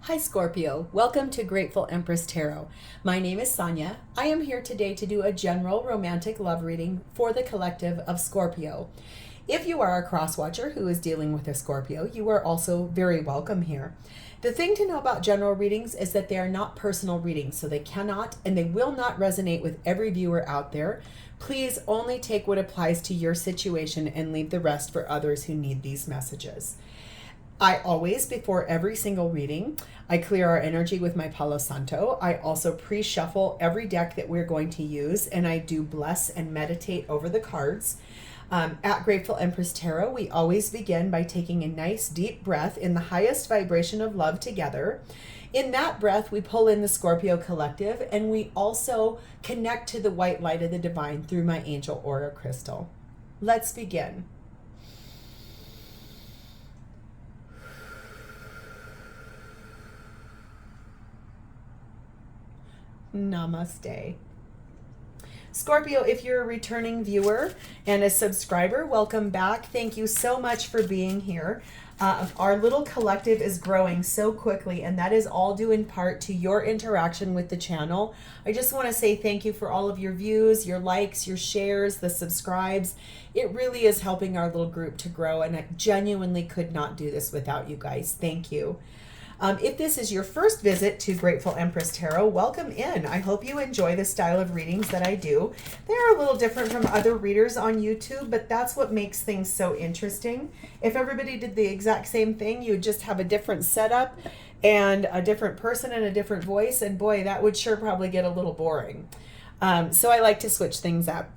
Hi Scorpio, welcome to Grateful Empress Tarot. My name is Sonia. I am here today to do a general romantic love reading for the collective of Scorpio. If you are a cross-watcher who is dealing with a Scorpio, you are also very welcome here. The thing to know about general readings is that they are not personal readings, so they cannot and they will not resonate with every viewer out there. Please only take what applies to your situation and leave the rest for others who need these messages. I always, before every single reading, I clear our energy with my Palo Santo. I also pre-shuffle every deck that we're going to use, and I do bless and meditate over the cards. At Grateful Empress Tarot, we always begin by taking a nice deep breath in the highest vibration of love together. In that breath, we pull in the Scorpio collective, and we also connect to the white light of the divine through my angel aura crystal. Let's begin. Namaste. Scorpio, if you're a returning viewer and a subscriber, welcome back. Thank you so much for being here. Our little collective is growing so quickly, and that is all due in part to your interaction with the channel. I just want to say thank you for all of your views, your likes, your shares, the subscribes. It really is helping our little group to grow, and I genuinely could not do this without you guys. Thank you. If this is your first visit to Grateful Empress Tarot, welcome in. I hope you enjoy the style of readings that I do. They are a little different from other readers on YouTube, but that's what makes things so interesting. If everybody did the exact same thing, you would just have a different setup and a different person and a different voice, and boy, that would sure probably get a little boring. So I like to switch things up.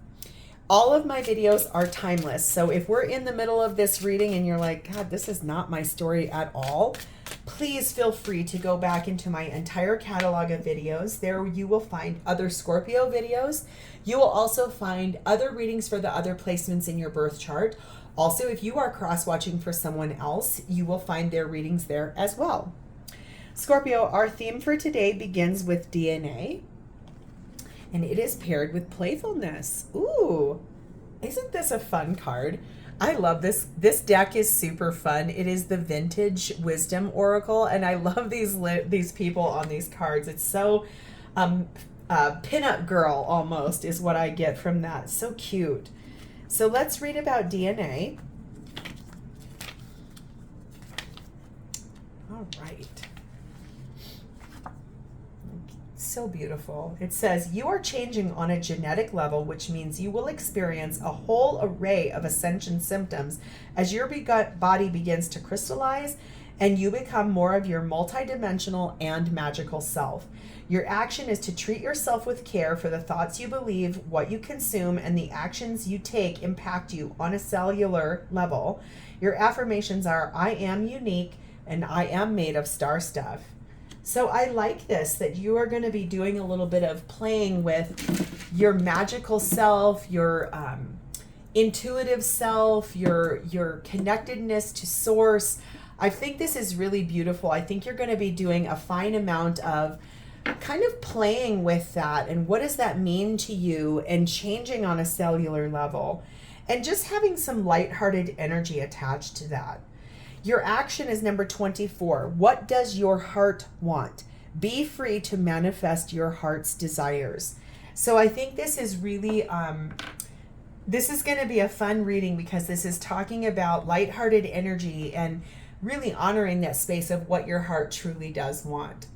All of my videos are timeless, so if we're in the middle of this reading and you're like, God, this is not my story at all, please feel free to go back into my entire catalog of videos. There you will find other Scorpio videos. You will also find other readings for the other placements in your birth chart. Also, if you are cross-watching for someone else, you will find their readings there as well. Scorpio, our theme for today begins with DNA, and it is paired with playfulness. Ooh, isn't this a fun card? I love this. This deck is super fun. It is the Vintage Wisdom Oracle, and I love these people on these cards. It's so pinup girl almost is what I get from that. So cute. So let's read about DNA. All right. So beautiful. It says, you are changing on a genetic level, which means you will experience a whole array of ascension symptoms as your body begins to crystallize and you become more of your multidimensional and magical self. Your action is to treat yourself with care, for the thoughts you believe, what you consume, and the actions you take impact you on a cellular level. Your affirmations are, I am unique and I am made of star stuff. So I like this, that you are going to be doing a little bit of playing with your magical self, your intuitive self, your connectedness to source. I think this is really beautiful. I think you're going to be doing a fine amount of kind of playing with that and what does that mean to you, and changing on a cellular level, and just having some lighthearted energy attached to that. Your action is number 24. What does your heart want? Be free to manifest your heart's desires. So I think this is really, this is going to be a fun reading, because this is talking about lighthearted energy and really honoring that space of what your heart truly does want.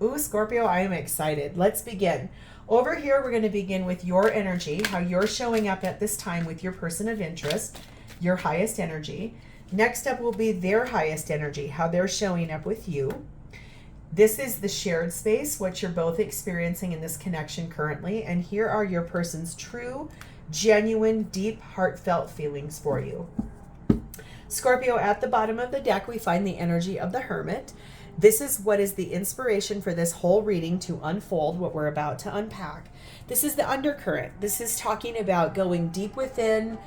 Ooh, Scorpio, I am excited. Let's begin. Over here, we're going to begin with your energy, how you're showing up at this time with your person of interest, your highest energy. Next up will be their highest energy, how they're showing up with you. This is the shared space, what you're both experiencing in this connection currently. And here are your person's true, genuine, deep, heartfelt feelings for you. Scorpio, at the bottom of the deck, we find the energy of the Hermit. This is what is the inspiration for this whole reading to unfold what we're about to unpack. This is the undercurrent. This is talking about going deep within,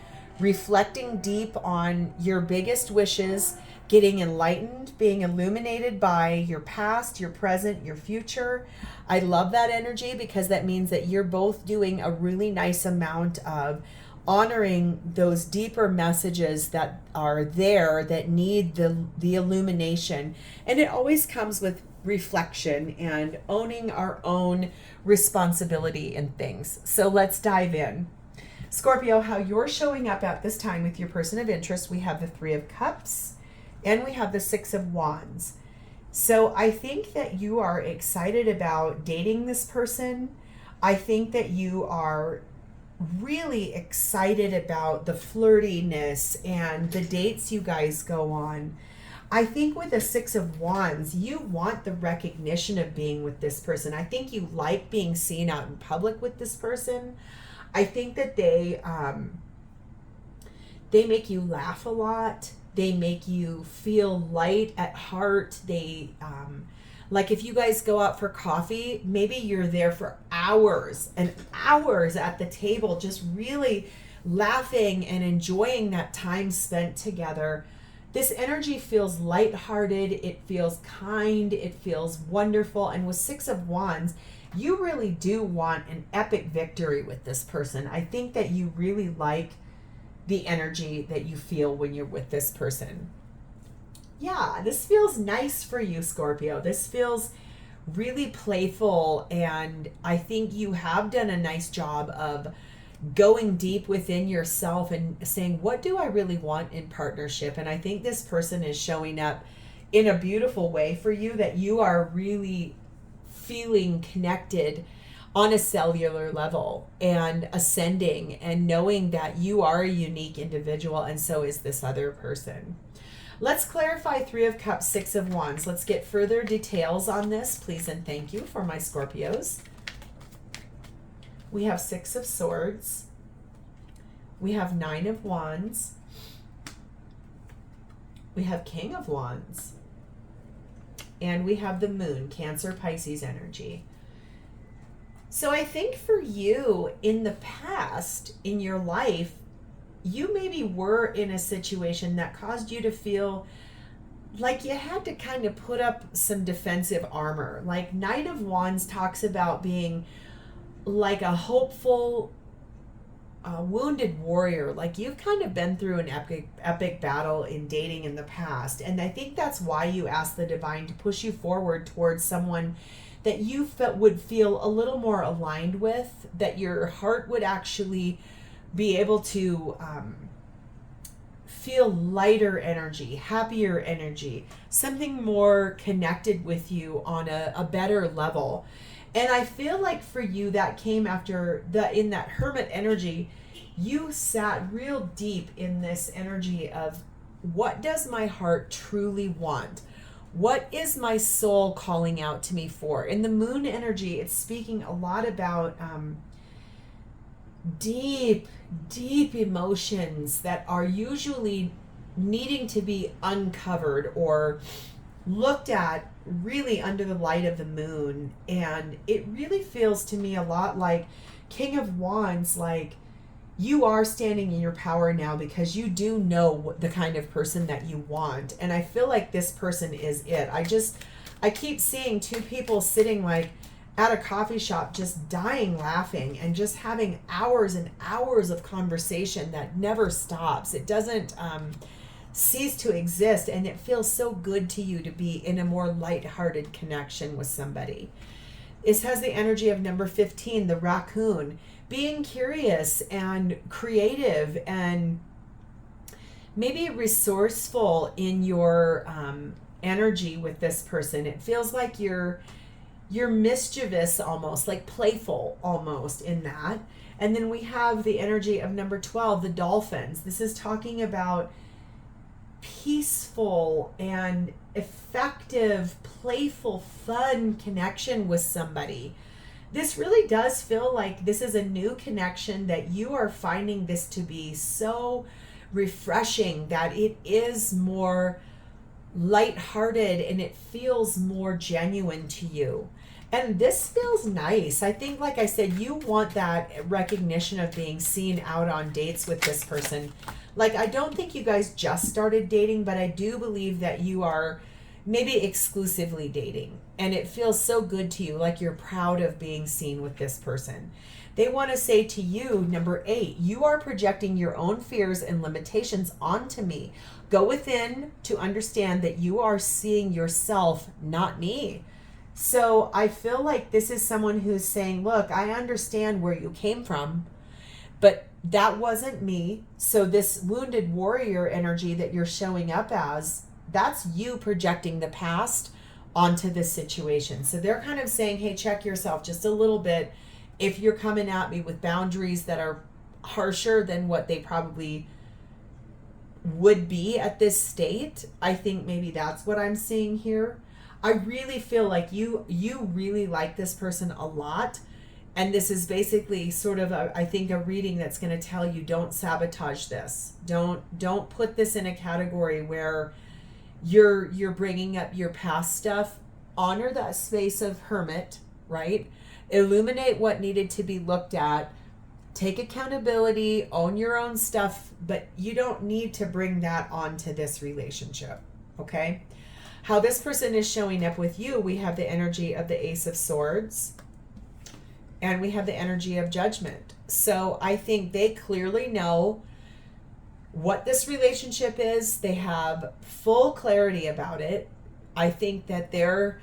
reflecting deep on your biggest wishes, getting enlightened, being illuminated by your past, your present, your future. I love that energy, because that means that you're both doing a really nice amount of honoring those deeper messages that are there that need the illumination. And it always comes with reflection and owning our own responsibility in things. So let's dive in. Scorpio, how you're showing up at this time with your person of interest, we have the Three of Cups and we have the Six of Wands. So I think that you are excited about dating this person. I think that you are really excited about the flirtiness and the dates you guys go on. I think with the Six of Wands, you want the recognition of being with this person. I think you like being seen out in public with this person. I think that they make you laugh a lot. They make you feel light at heart. They, like if you guys go out for coffee, maybe you're there for hours and hours at the table, just really laughing and enjoying that time spent together. This energy feels lighthearted, it feels kind, it feels wonderful. And with Six of Wands, you really do want an epic victory with this person. I think that you really like the energy that you feel when you're with this person. Yeah, this feels nice for you, Scorpio. This feels really playful, and I think you have done a nice job of going deep within yourself and saying, what do I really want in partnership? And I think this person is showing up in a beautiful way for you, that you are really feeling connected on a cellular level and ascending and knowing that you are a unique individual, and so is this other person. Let's clarify Three of Cups, Six of Wands. Let's get further details on this, please and thank you, for my Scorpios. We have Six of Swords. We have Nine of Wands. We have King of Wands. And we have the Moon, Cancer, Pisces energy. So I think for you in the past, in your life, you maybe were in a situation that caused you to feel like you had to kind of put up some defensive armor. Like Knight of Wands talks about being like a hopeful, wounded warrior. Like you've kind of been through an epic battle in dating in the past. And I think that's why you asked the divine to push you forward towards someone that you would feel a little more aligned with, that your heart would actually be able to feel lighter energy, happier energy, something more connected with you on a better level. And I feel like for you that came after in that hermit energy, you sat real deep in this energy of, what does my heart truly want? What is my soul calling out to me for? In the Moon energy, it's speaking a lot about deep emotions that are usually needing to be uncovered or looked at really under the light of the moon. And it really feels to me a lot like King of Wands, like you are standing in your power now because you do know the kind of person that you want. And I feel like this person is it. I keep seeing two people sitting like at a coffee shop, just dying laughing and just having hours and hours of conversation that never stops. It doesn't cease to exist, and it feels so good to you to be in a more lighthearted connection with somebody. This has the energy of number 15, the raccoon, being curious and creative and maybe resourceful in your energy with this person. It feels like you're mischievous, almost like playful almost in that. And then we have the energy of number 12, the dolphins. This is talking about peaceful and effective, playful, fun connection with somebody. This really does feel like this is a new connection, that you are finding this to be so refreshing, that it is more lighthearted and it feels more genuine to you. And this feels nice. I think, like I said, you want that recognition of being seen out on dates with this person. Like, I don't think you guys just started dating, but I do believe that you are maybe exclusively dating. And it feels so good to you, like you're proud of being seen with this person. They want to say to you, number 8, you are projecting your own fears and limitations onto me. Go within to understand that you are seeing yourself, not me. So I feel like this is someone who's saying, look, I understand where you came from, but that wasn't me. So this wounded warrior energy that you're showing up as, that's you projecting the past onto this situation. So they're kind of saying, hey, check yourself just a little bit. If you're coming at me with boundaries that are harsher than what they probably would be at this state, I think maybe that's what I'm seeing here. I really feel like you really like this person a lot, and this is basically sort of I think a reading that's going to tell you, don't sabotage this. Don't put this in a category where you're bringing up your past stuff. Honor that space of hermit, right? Illuminate what needed to be looked at. Take accountability, own your own stuff, but you don't need to bring that onto this relationship, okay? How this person is showing up with you, we have the energy of the Ace of Swords, and we have the energy of Judgment. So I think they clearly know what this relationship is. They have full clarity about it. I think that their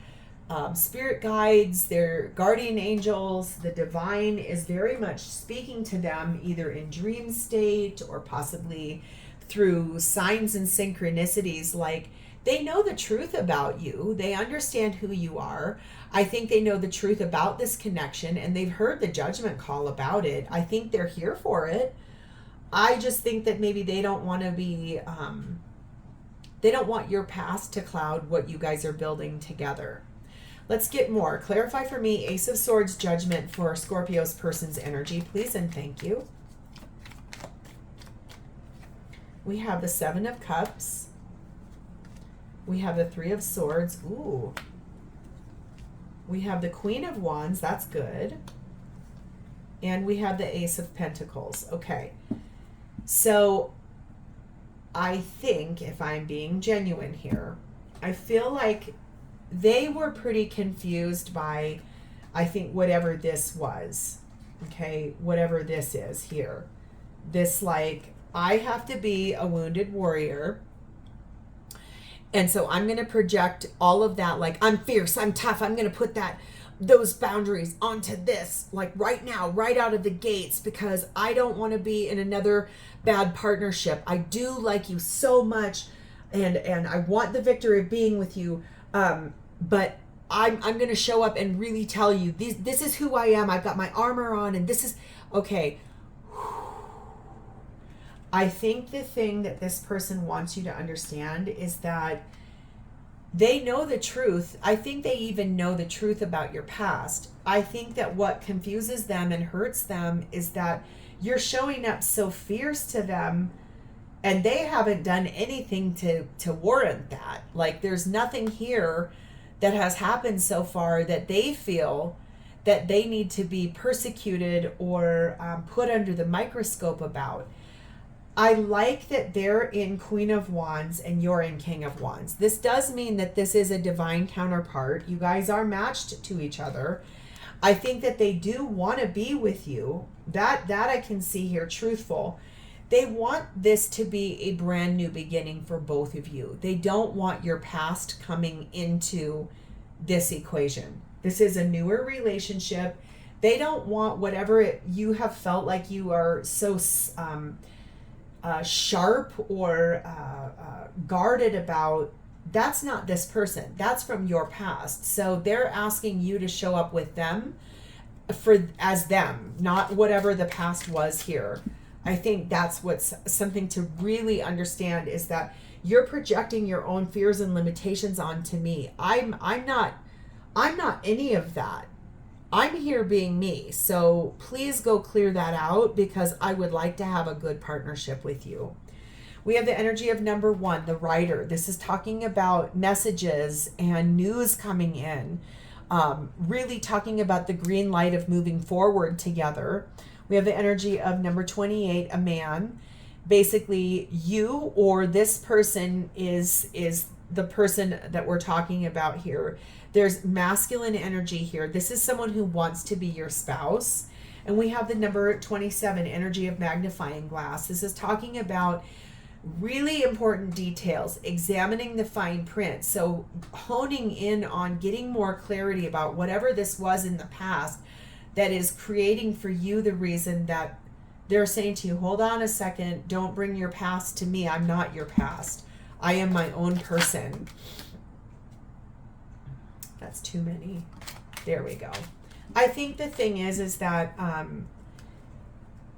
spirit guides, their guardian angels, the divine is very much speaking to them either in dream state or possibly through signs and synchronicities. Like, they know the truth about you. They understand who you are. I think they know the truth about this connection, and they've heard the judgment call about it. I think they're here for it. I just think that maybe they don't want to be, they don't want your past to cloud what you guys are building together. Let's get more. Clarify for me, Ace of Swords, Judgment for Scorpio's person's energy, please, and thank you. We have the Seven of Cups. We have the Three of Swords. Ooh. We have the Queen of Wands. That's good. And we have the Ace of Pentacles. Okay. So I think, if I'm being genuine here, I feel like they were pretty confused by, I think, whatever this was. Okay. Whatever this is here. This, like, I have to be a wounded warrior. And so I'm going to project all of that, like, I'm fierce, I'm tough, I'm going to put those boundaries onto this, like, right now, right out of the gates, because I don't want to be in another bad partnership. I do like you so much, and I want the victory of being with you, but I'm going to show up and really tell you, this is who I am. I've got my armor on, and this is, okay. I think the thing that this person wants you to understand is that they know the truth. I think they even know the truth about your past. I think that what confuses them and hurts them is that you're showing up so fierce to them, and they haven't done anything to warrant that. Like, there's nothing here that has happened so far that they feel that they need to be persecuted or put under the microscope about. I like that they're in Queen of Wands and you're in King of Wands. This does mean that this is a divine counterpart. You guys are matched to each other. I think that they do want to be with you. That I can see here, truthful. They want this to be a brand new beginning for both of you. They don't want your past coming into this equation. This is a newer relationship. They don't want whatever you have felt like you are so sharp or guarded about. That's not this person. That's from your past. So they're asking you to show up with them as them, not whatever the past was here. I think that's what's something to really understand, is that you're projecting your own fears and limitations onto me. I'm not any of that. I'm here being me. So please go clear that out, because I would like to have a good partnership with you. We have the energy of number 1, the Rider. This is talking about messages and news coming in. Really talking about the green light of moving forward together. We have the energy of number 28, a man. Basically, you or this person is the person that we're talking about here. There's masculine energy here. This is someone who wants to be your spouse. And we have the number 27, energy of magnifying glass. This is talking about Really important details, examining the fine print. So honing in on getting more clarity about whatever this was in the past that is creating for you the reason that they're saying to you, hold on a second, don't bring your past to me. I'm not your past. I am my own person. That's too many. There we go. I think the thing is that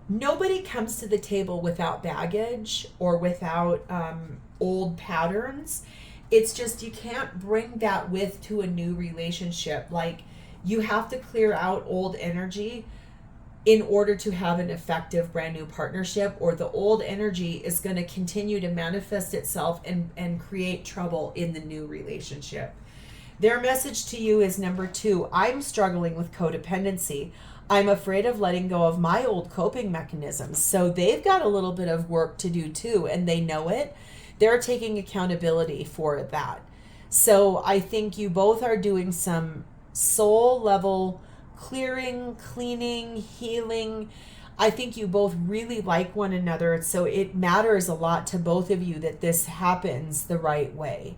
nobody comes to the table without baggage or without old patterns. It's just you can't bring that with to a new relationship. Like, you have to clear out old energy in order to have an effective brand new partnership, or the old energy is going to continue to manifest itself and create trouble in the new relationship. Their message to you is number 2, I'm struggling with codependency. I'm afraid of letting go of my old coping mechanisms. So they've got a little bit of work to do too, and they know it. They're taking accountability for that. So I think you both are doing some soul level clearing, cleaning, healing. I think you both really like one another. So it matters a lot to both of you that this happens the right way.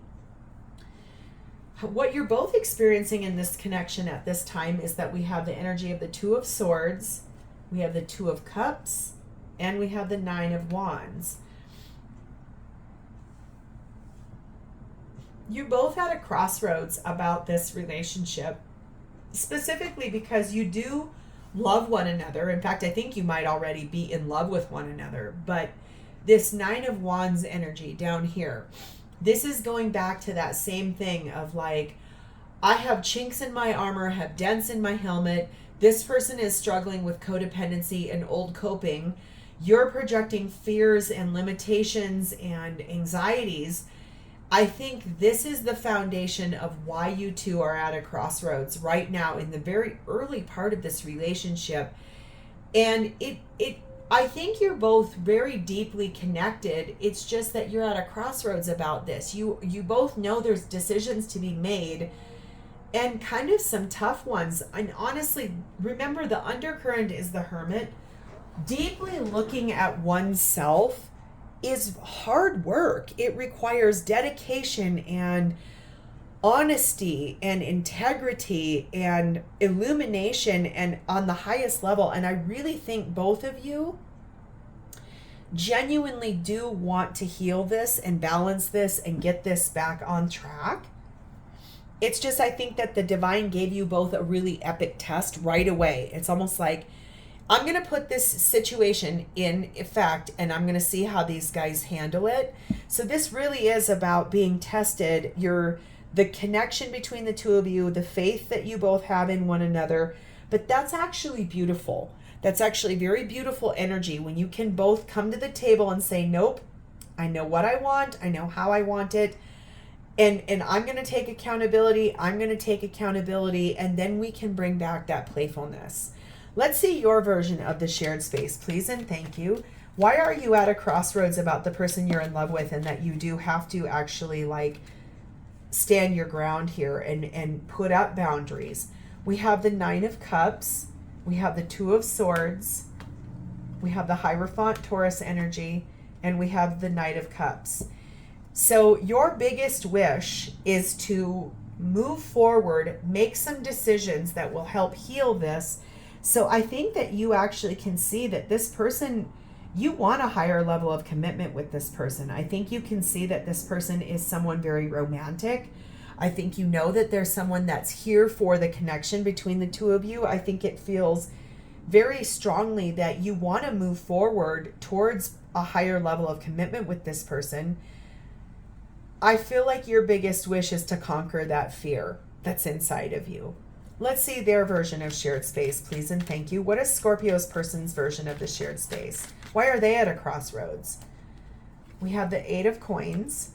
What you're both experiencing in this connection at this time is that we have the energy of the 2 of Swords, we have the 2 of Cups, and we have the 9 of Wands. You both had a crossroads about this relationship, specifically because you do love one another. In fact, I think you might already be in love with one another, but this 9 of Wands energy down here, this is going back to that same thing of like, I have chinks in my armor, have dents in my helmet. This person is struggling with codependency and old coping. You're projecting fears and limitations and anxieties. I think this is the foundation of why you two are at a crossroads right now in the very early part of this relationship. And I think you're both very deeply connected. It's just that you're at a crossroads about this. You both know there's decisions to be made, and kind of some tough ones. And honestly, remember, the undercurrent is the Hermit. Deeply looking at oneself is hard work. It requires dedication and honesty and integrity and illumination, and on the highest level. And I really think both of you genuinely do want to heal this and balance this and get this back on track. It's just, I think that the divine gave you both a really epic test right away. It's almost like, I'm going to put this situation in effect and I'm going to see how these guys handle it. So this really is about being tested. The connection between the 2 of you, the faith that you both have in one another. But that's actually beautiful. That's actually very beautiful energy when you can both come to the table and say, nope, I know what I want. I know how I want it. And I'm going to take accountability. I'm going to take accountability. And then we can bring back that playfulness. Let's see your version of the shared space, please, and thank you. Why are you at a crossroads about the person you're in love with, and that you do have to actually like stand your ground here and put up boundaries? We have the 9 of Cups. We have the 2 of Swords. We have the Hierophant Taurus energy, and we have the Knight of Cups. So your biggest wish is to move forward, make some decisions that will help heal this. So I think that you actually can see that this person, you want a higher level of commitment with this person. I think you can see that this person is someone very romantic. I think you know that there's someone that's here for the connection between the 2 of you. I think it feels very strongly that you want to move forward towards a higher level of commitment with this person. I feel like your biggest wish is to conquer that fear that's inside of you. Let's see their version of shared space, please, and thank you. What is Scorpio's person's version of the shared space? Why are they at a crossroads? We have the 8 of Coins.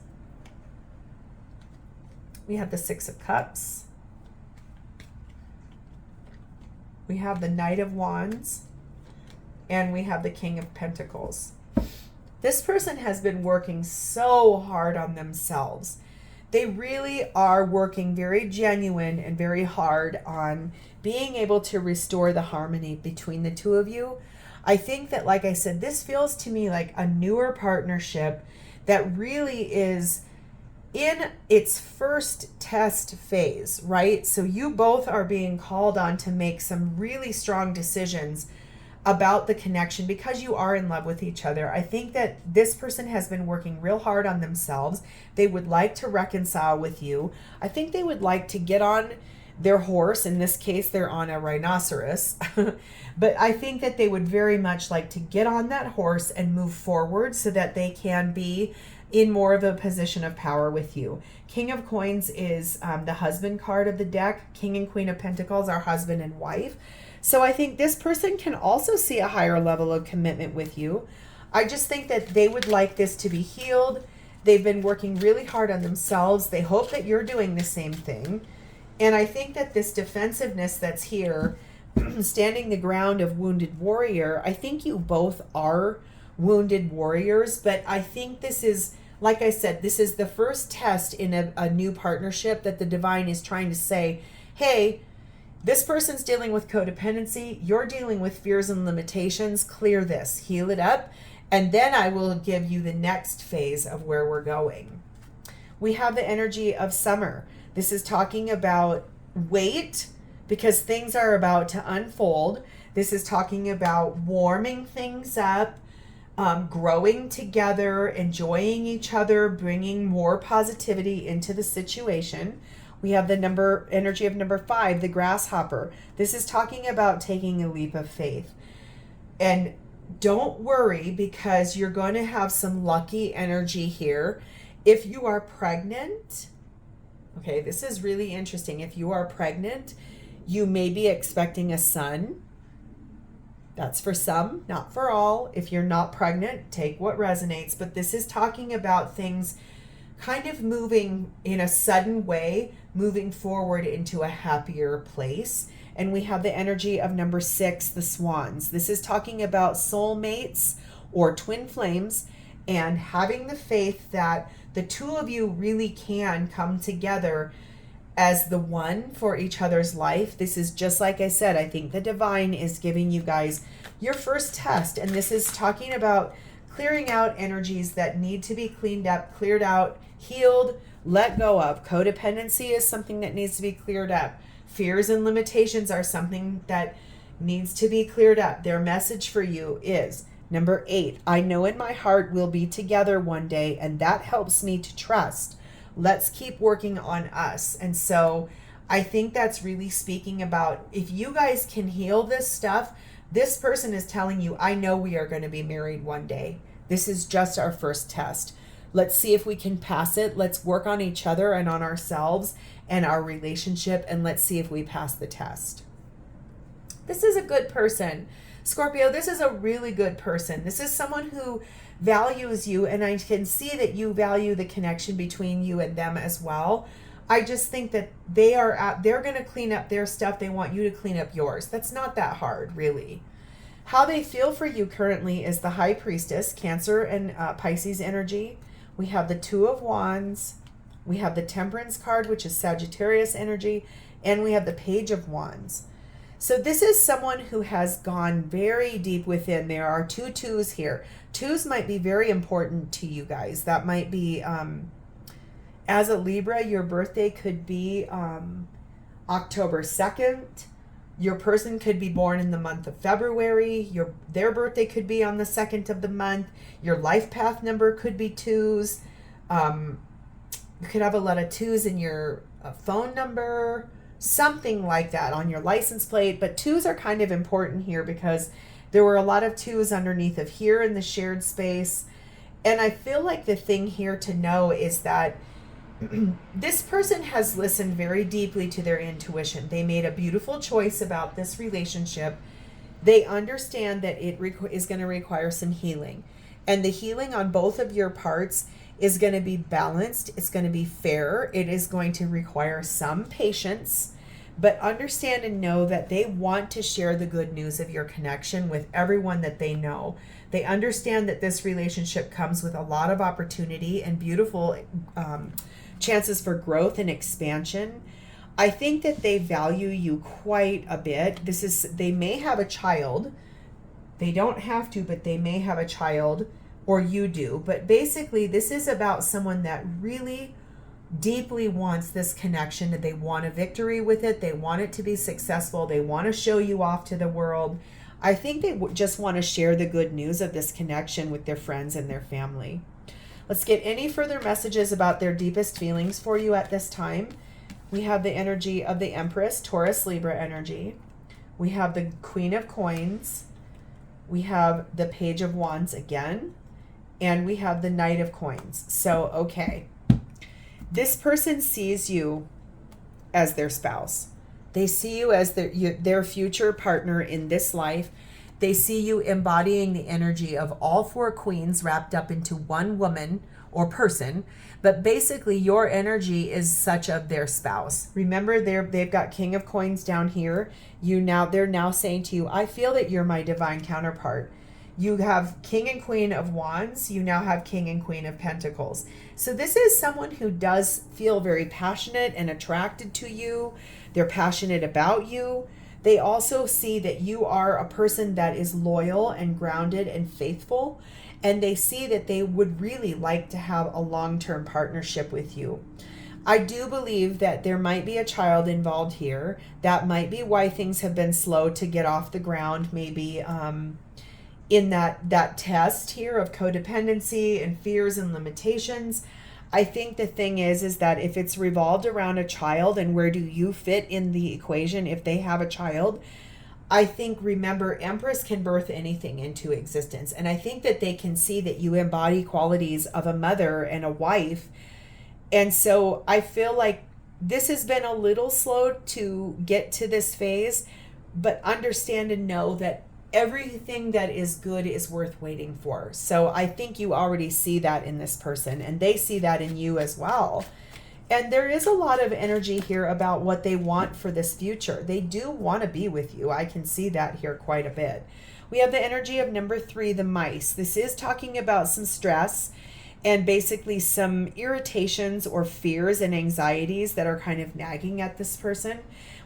We have the 6 of Cups. We have the Knight of Wands. And we have the King of Pentacles. This person has been working so hard on themselves. They really are working very genuine and very hard on being able to restore the harmony between the 2 of you. I think that, like I said, this feels to me like a newer partnership that really is in its first test phase, right? So you both are being called on to make some really strong decisions about the connection because you are in love with each other. I think that this person has been working real hard on themselves. They would like to reconcile with you. I think they would like to get on their horse. In this case, they're on a rhinoceros. But I think that they would very much like to get on that horse and move forward so that they can be in more of a position of power with you. King of Coins is the husband card of the deck. King and Queen of Pentacles are husband and wife. So I think this person can also see a higher level of commitment with you. I just think that they would like this to be healed. They've been working really hard on themselves. They hope that you're doing the same thing. And I think that this defensiveness that's here, standing the ground of wounded warrior, I think you both are wounded warriors, but I think this is, like I said, this is the first test in a new partnership that the divine is trying to say, hey, this person's dealing with codependency, you're dealing with fears and limitations, clear this, heal it up, and then I will give you the next phase of where we're going. We have the energy of summer. This is talking about wait, because things are about to unfold. This is talking about warming things up, growing together, enjoying each other, bringing more positivity into the situation. We have the energy of number 5, the grasshopper. This is talking about taking a leap of faith. And don't worry, because you're going to have some lucky energy here. If you are pregnant, okay, this is really interesting. If you are pregnant, you may be expecting a son. That's for some, not for all. If you're not pregnant, take what resonates. But this is talking about things kind of moving in a sudden way, moving forward into a happier place. And we have the energy of number 6, the swans. This is talking about soulmates or twin flames and having the faith that the two of you really can come together as the one for each other's life. This is just like I said, I think the divine is giving you guys your first test. And this is talking about clearing out energies that need to be cleaned up, cleared out, healed, let go of. Codependency is something that needs to be cleared up. Fears and limitations are something that needs to be cleared up. Their message for you is number 8, I know in my heart we'll be together one day, and that helps me to trust. Let's keep working on us. And so I think that's really speaking about if you guys can heal this stuff, this person is telling you, I know we are going to be married one day. This is just our first test. Let's see if we can pass it. Let's work on each other and on ourselves and our relationship, and let's see if we pass the test. This is a good person. Scorpio, this is a really good person. This is someone who values you, and I can see that you value the connection between you and them as well. I just think that they're going to clean up their stuff. They want you to clean up yours. That's not that hard, really. How they feel for you currently is the High Priestess, Cancer and Pisces energy. We have the Two of Wands. We have the Temperance card, which is Sagittarius energy. And we have the Page of Wands. So this is someone who has gone very deep within. There are 2 twos here. Twos might be very important to you guys. That might be, as a Libra, your birthday could be October 2nd. Your person could be born in the month of February. Their birthday could be on the 2nd of the month. Your life path number could be 2s. You could have a lot of 2s in your phone number, something like that on your license plate. But 2s are kind of important here because there were a lot of 2s underneath of here in the shared space. And I feel like the thing here to know is that this person has listened very deeply to their intuition. They made a beautiful choice about this relationship. They understand that it is going to require some healing. And the healing on both of your parts is going to be balanced. It's going to be fair. It is going to require some patience. But understand and know that they want to share the good news of your connection with everyone that they know. They understand that this relationship comes with a lot of opportunity and beautiful chances for growth and expansion. I think that they value you quite a bit. They may have a child. They don't have to, but they may have a child or you do. But basically, this is about someone that really deeply wants this connection. They want a victory with it. They want it to be successful. They want to show you off to the world. I think they just want to share the good news of this connection with their friends and their family. Let's get any further messages about their deepest feelings for you at this time. We have the energy of the Empress, Taurus, Libra energy. We have the Queen of Coins. We have the Page of Wands again. And we have the Knight of Coins. So, okay. This person sees you as their spouse. They see you as their future partner in this life. They see you embodying the energy of all four queens wrapped up into one woman or person. But basically, your energy is such of their spouse. Remember, they've got King of Coins down here. They're now saying to you, I feel that you're my divine counterpart. You have King and Queen of Wands. You now have King and Queen of Pentacles. So this is someone who does feel very passionate and attracted to you. They're passionate about you. They also see that you are a person that is loyal and grounded and faithful. And they see that they would really like to have a long-term partnership with you. I do believe that there might be a child involved here. That might be why things have been slow to get off the ground. Maybe in that test here of codependency and fears and limitations. I think the thing is that if it's revolved around a child, and where do you fit in the equation if they have a child, I think, remember, Empress can birth anything into existence. And I think that they can see that you embody qualities of a mother and a wife. And so I feel like this has been a little slow to get to this phase, but understand and know that everything that is good is worth waiting for. So I think you already see that in this person, and they see that in you as well. And there is a lot of energy here about what they want for this future. They do want to be with you. I can see that here quite a bit. We have the energy of number 3, the mice. This is talking about some stress and basically some irritations or fears and anxieties that are kind of nagging at this person.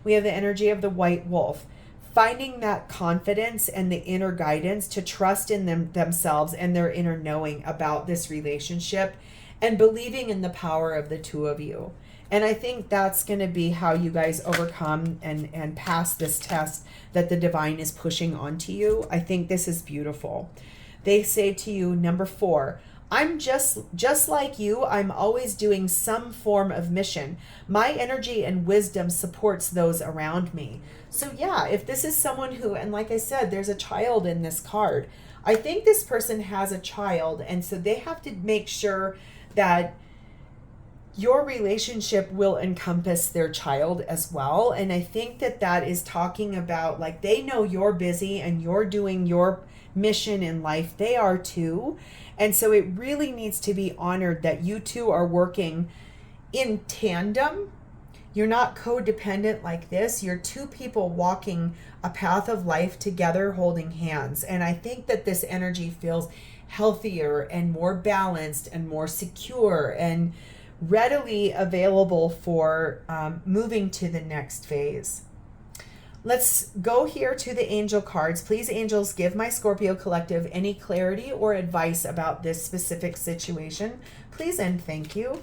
We have the energy of the white wolf. Finding that confidence and the inner guidance to trust in themselves and their inner knowing about this relationship, and believing in the power of the two of you. And I think that's going to be how you guys overcome and pass this test that the divine is pushing onto you. I think this is beautiful. They say to you, number 4, I'm just like you. I'm always doing some form of mission. My energy and wisdom supports those around me. So yeah, if this is someone who, and like I said, there's a child in this card. I think this person has a child, and so they have to make sure that your relationship will encompass their child as well. And I think that is talking about, like, they know you're busy and you're doing your mission in life. They are too. And so it really needs to be honored that you two are working in tandem. You're not codependent like this. You're two people walking a path of life together, holding hands. And I think that this energy feels healthier and more balanced and more secure and readily available for moving to the next phase. Let's go here to the angel cards. Please, angels, give my Scorpio collective any clarity or advice about this specific situation. Please and thank you.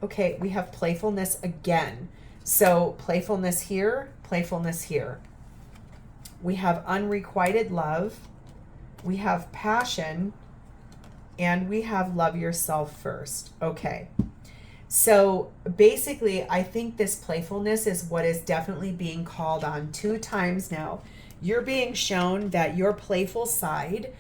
Okay, we have playfulness again. So playfulness here, playfulness here. We have unrequited love. We have passion. And we have love yourself first. Okay. So basically, I think this playfulness is what is definitely being called on 2 times now. You're being shown that your playful side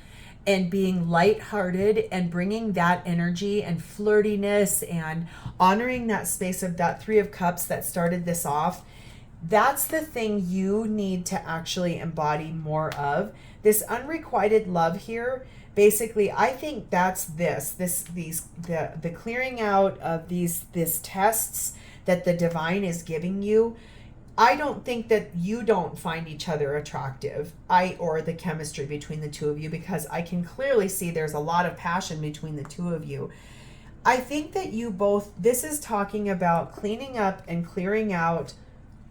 and being lighthearted and bringing that energy and flirtiness and honoring that space of that 3 of Cups that started this off. That's the thing you need to actually embody more of. This unrequited love here, basically, I think that's the clearing out of these tests that the divine is giving you. I don't think that you don't find each other attractive, or the chemistry between the two of you, because I can clearly see there's a lot of passion between the two of you. I think that you both, this is talking about cleaning up and clearing out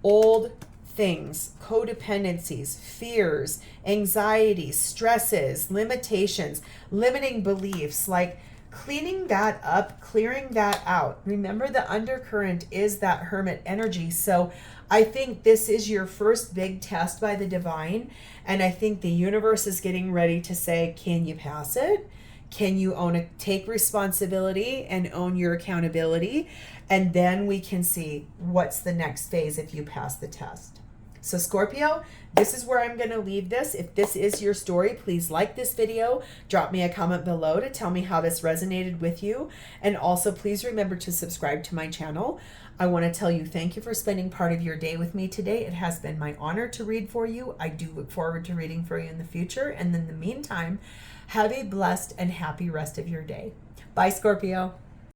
old things, codependencies, fears, anxieties, stresses, limitations, limiting beliefs, like cleaning that up, clearing that out. Remember, the undercurrent is that hermit energy. So I think this is your first big test by the divine. And I think the universe is getting ready to say, can you pass it? Can you take responsibility and own your accountability? And then we can see what's the next phase if you pass the test. So Scorpio, this is where I'm going to leave this. If this is your story, please like this video. Drop me a comment below to tell me how this resonated with you. And also please remember to subscribe to my channel. I want to tell you thank you for spending part of your day with me today. It has been my honor to read for you. I do look forward to reading for you in the future. And in the meantime, have a blessed and happy rest of your day. Bye, Scorpio.